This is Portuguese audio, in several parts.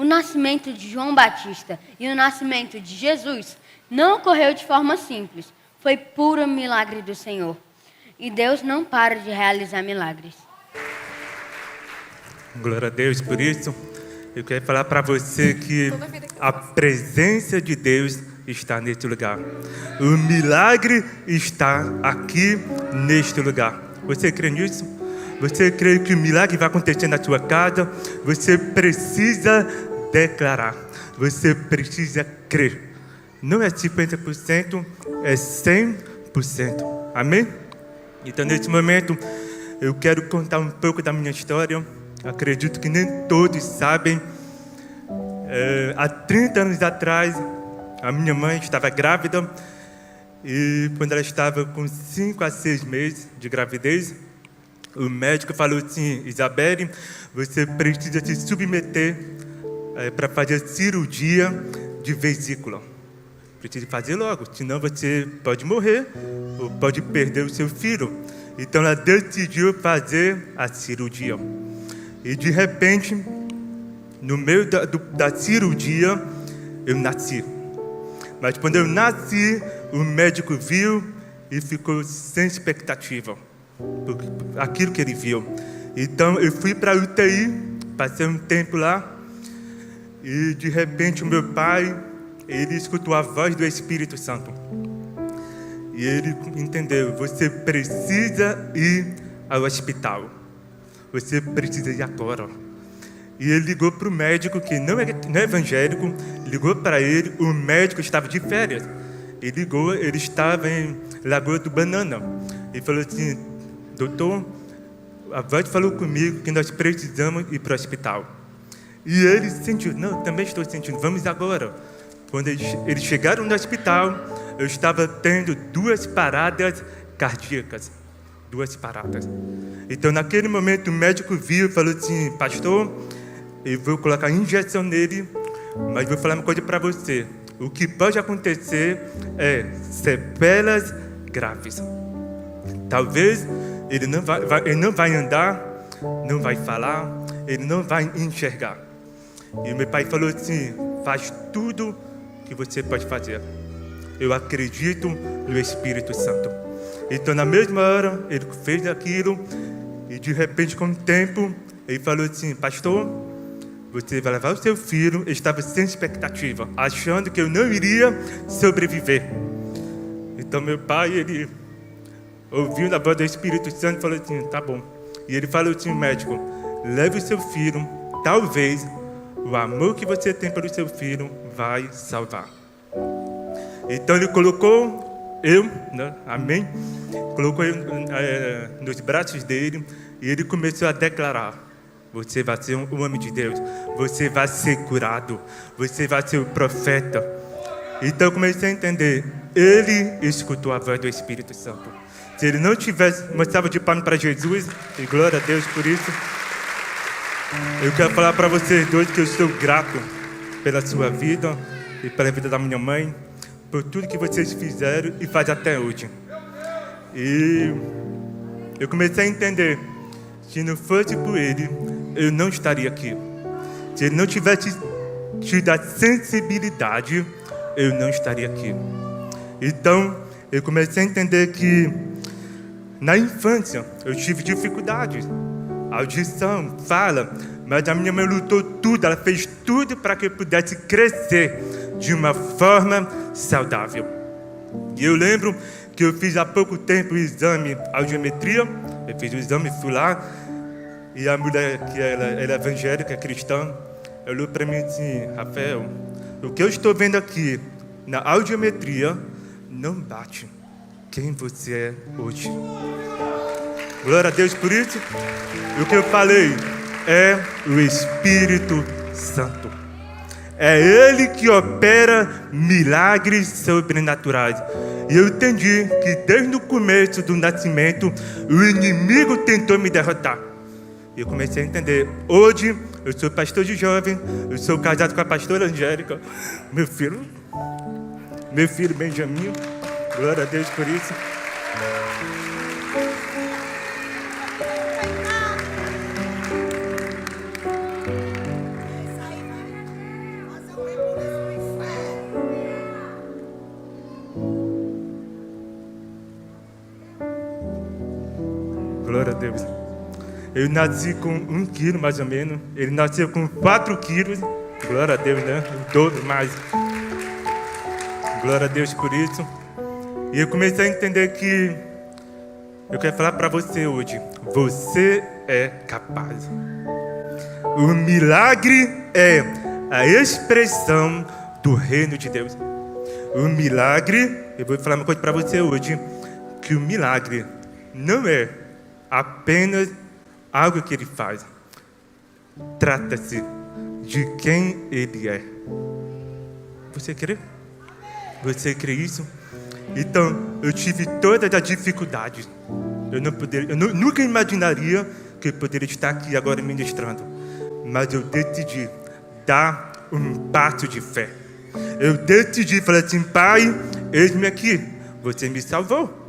nascimento de João Batista e o nascimento de Jesus não ocorreu de forma simples. Foi puro milagre do Senhor. E Deus não para de realizar milagres. Glória a Deus por isso. Eu quero falar para você que a presença de Deus está neste lugar. O milagre está aqui neste lugar. Você crê nisso? Você crê que o milagre vai acontecer na sua casa? Você precisa declarar. Você precisa crer. Não é 50%, é 100%. Amém? Então, nesse momento, eu quero contar um pouco da minha história. Acredito que nem todos sabem. Há 30 anos atrás, a minha mãe estava grávida. E quando ela estava com 5 a 6 meses de gravidez, o médico falou assim: Isabelle, você precisa se submeter para fazer cirurgia de vesícula. Precisa fazer logo, senão você pode morrer ou pode perder o seu filho. Então ela decidiu fazer a cirurgia. E de repente, no meio da cirurgia, eu nasci. Mas quando eu nasci, o médico viu e ficou sem expectativa por aquilo que ele viu. Então eu fui para a UTI, passei um tempo lá. E de repente o meu pai, ele escutou a voz do Espírito Santo. E ele entendeu: você precisa ir ao hospital. Você precisa ir agora. E ele ligou para o médico, que não é evangélico, ligou para ele. O médico estava de férias. Ele ligou, ele estava em Lagoa do Banana. Ele falou assim: doutor, a voz falou comigo que nós precisamos ir para o hospital. E ele sentiu: não, também estou sentindo, vamos agora. Quando eles chegaram no hospital, eu estava tendo 2 paradas cardíacas. 2 paradas. Então, naquele momento, o médico viu e falou assim: pastor, eu vou colocar injeção nele, mas vou falar uma coisa para você. O que pode acontecer é sequelas graves. Talvez ele não vai andar, não vai falar, ele não vai enxergar. E meu pai falou assim: faz tudo que você pode fazer. Eu acredito no Espírito Santo. Então, na mesma hora, ele fez aquilo. E de repente, com o tempo, ele falou assim: pastor, você vai levar o seu filho. Eu estava sem expectativa, achando que eu não iria sobreviver. Então meu pai, ele ouviu a voz do Espírito Santo e falou assim: tá bom. E ele falou assim: médico, leve o seu filho. Talvez o amor que você tem pelo seu filho vai salvar. Então ele colocou eu, né, amém? Colocou eu nos braços dele. E ele começou a declarar: você vai ser um homem de Deus. Você vai ser curado. Você vai ser o profeta. Então eu comecei a entender. Ele escutou a voz do Espírito Santo. Se ele não tivesse, uma salva de palmas para Jesus. E glória a Deus por isso. Eu quero falar para vocês dois que eu sou grato pela sua vida e pela vida da minha mãe, por tudo que vocês fizeram e fazem até hoje. E eu comecei a entender: se não fosse por ele, eu não estaria aqui. Se ele não tivesse tido a sensibilidade, eu não estaria aqui. Então, eu comecei a entender que na infância eu tive dificuldades, audição, fala, mas a minha mãe lutou tudo, ela fez tudo para que eu pudesse crescer de uma forma saudável. E eu lembro que eu fiz há pouco tempo o exame audiometria. Eu fiz o exame, fui lá, e a mulher, que ela é evangélica, é cristã, olhou para mim e disse: Rafael, o que eu estou vendo aqui na audiometria não bate quem você é hoje. Glória a Deus por isso. O que eu falei é o Espírito Santo. É Ele que opera milagres sobrenaturais. E eu entendi que desde o começo do nascimento, o inimigo tentou me derrotar. E eu comecei a entender. Hoje, eu sou pastor de jovem, eu sou casado com a pastora Angélica. Meu filho Benjamin, glória a Deus por isso. Glória a Deus. Eu nasci com 1 quilo, mais ou menos. Ele nasceu com 4 quilos. Glória a Deus, né? O dobro mais. Glória a Deus por isso. E eu comecei a entender que eu quero falar para você hoje. Você é capaz. O milagre é a expressão do reino de Deus. O milagre, eu vou falar uma coisa para você hoje, que o milagre não é apenas algo que ele faz. Trata-se de quem ele é. Você crê? Você crê isso? Então, eu tive todas as dificuldades. Eu nunca imaginaria que eu poderia estar aqui agora ministrando. Mas eu decidi dar um passo de fé. Eu decidi falar assim: Pai, eis-me aqui. Você me salvou.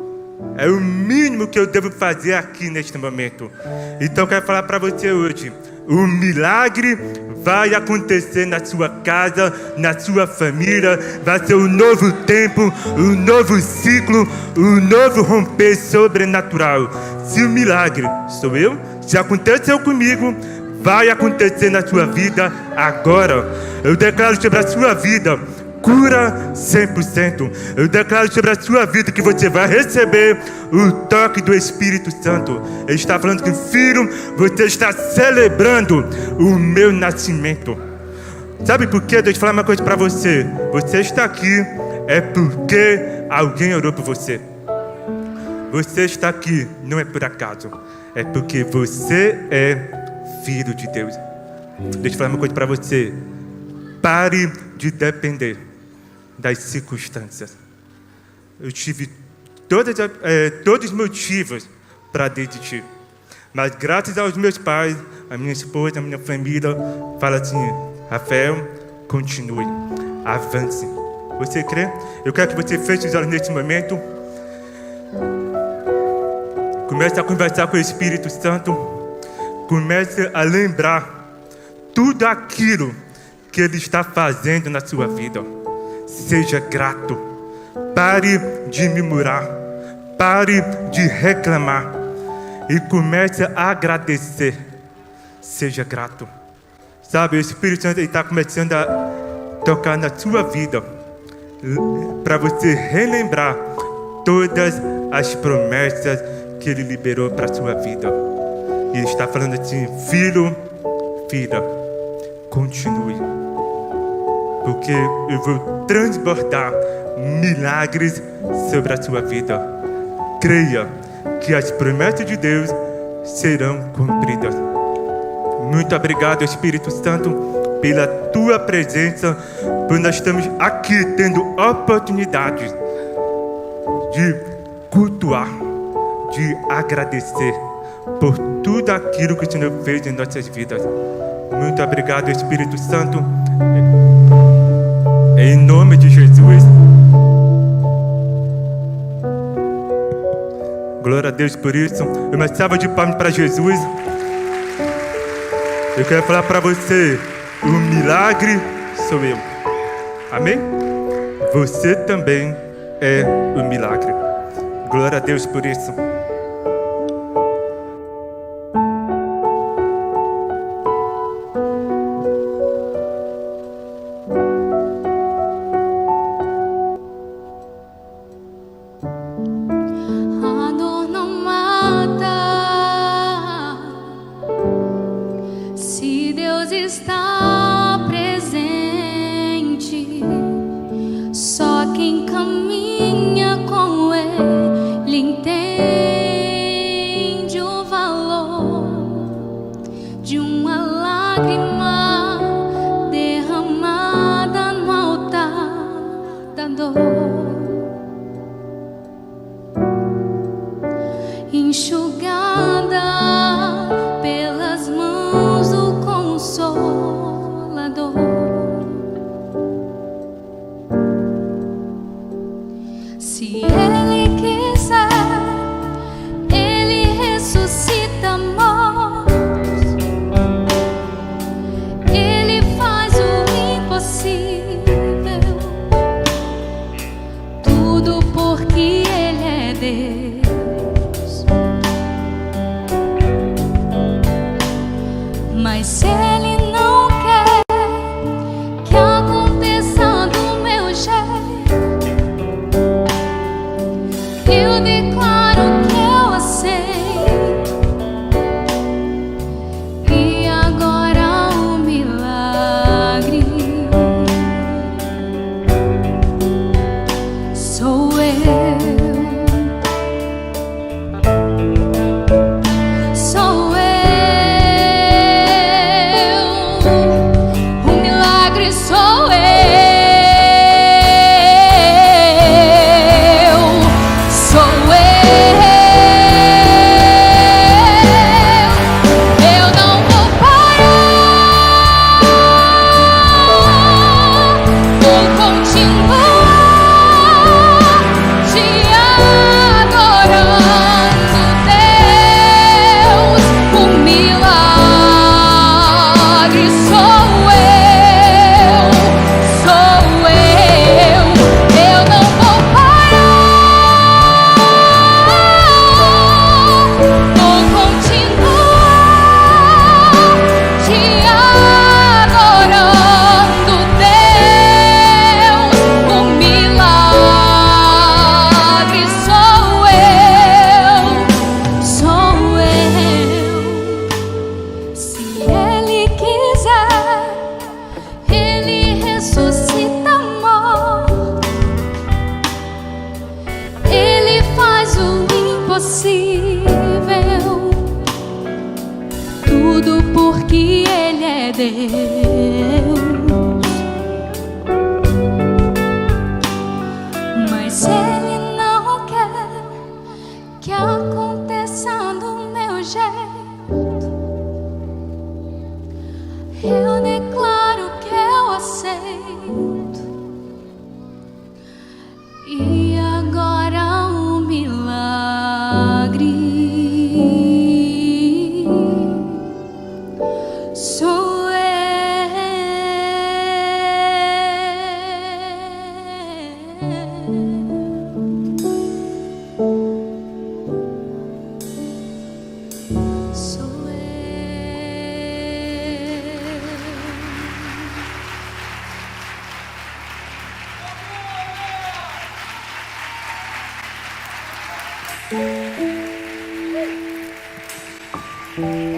É o mínimo que eu devo fazer aqui neste momento. Então eu quero falar para você hoje. O milagre vai acontecer na sua casa, na sua família. Vai ser um novo tempo, um novo ciclo, um novo romper sobrenatural. Se o milagre sou eu, se aconteceu comigo, vai acontecer na sua vida agora. Eu declaro sobre a sua vida cura 100%. Eu declaro sobre a sua vida que você vai receber o toque do Espírito Santo. Ele está falando que, filho, você está celebrando o meu nascimento. Sabe por quê? Deixa eu falar uma coisa para você. Você está aqui é porque alguém orou por você. Você está aqui não é por acaso. É porque você é filho de Deus. Deixa eu falar uma coisa para você. Pare de depender das circunstâncias. Eu tive todos os motivos para desistir. Mas graças aos meus pais, a minha esposa, a minha família, fala assim: Rafael, continue, avance. Você crê? Eu quero que você feche os olhos nesse momento. Comece a conversar com o Espírito Santo. Comece a lembrar tudo aquilo que Ele está fazendo na sua vida. Seja grato. Pare de murmurar. Pare de reclamar. E comece a agradecer. Seja grato. Sabe, o Espírito Santo está começando a tocar na sua vida, para você relembrar todas as promessas que Ele liberou para a sua vida. E Ele está falando assim: filho, filha, continue. Porque eu vou transbordar milagres sobre a sua vida. Creia que as promessas de Deus serão cumpridas. Muito obrigado, Espírito Santo, pela tua presença, por nós estamos aqui tendo oportunidade de cultuar, de agradecer por tudo aquilo que o Senhor fez em nossas vidas. Muito obrigado, Espírito Santo. Em nome de Jesus. Glória a Deus por isso. Uma salva de palmas para Jesus. Eu quero falar para você: o milagre sou eu. Amém? Você também é o milagre. Glória a Deus por isso. Está presente, só quem caminha com Ele entende. sou eu. Sou eu. Eu não vou parar. Vou continuar te adorando, Deus. O milagre sou eu. Sou eu. Eu não vou parar. Vou continuar te adorando, Deus. O milagre sou eu. Sou eu. Se Ele quiser, Ele ressuscita morto. Ele faz o impossível. Tudo porque Ele é Deus. Mas Ele não quer que aconteça do meu jeito. Eu declaro que eu aceito. E agora o milagre sou eu. Sou eu.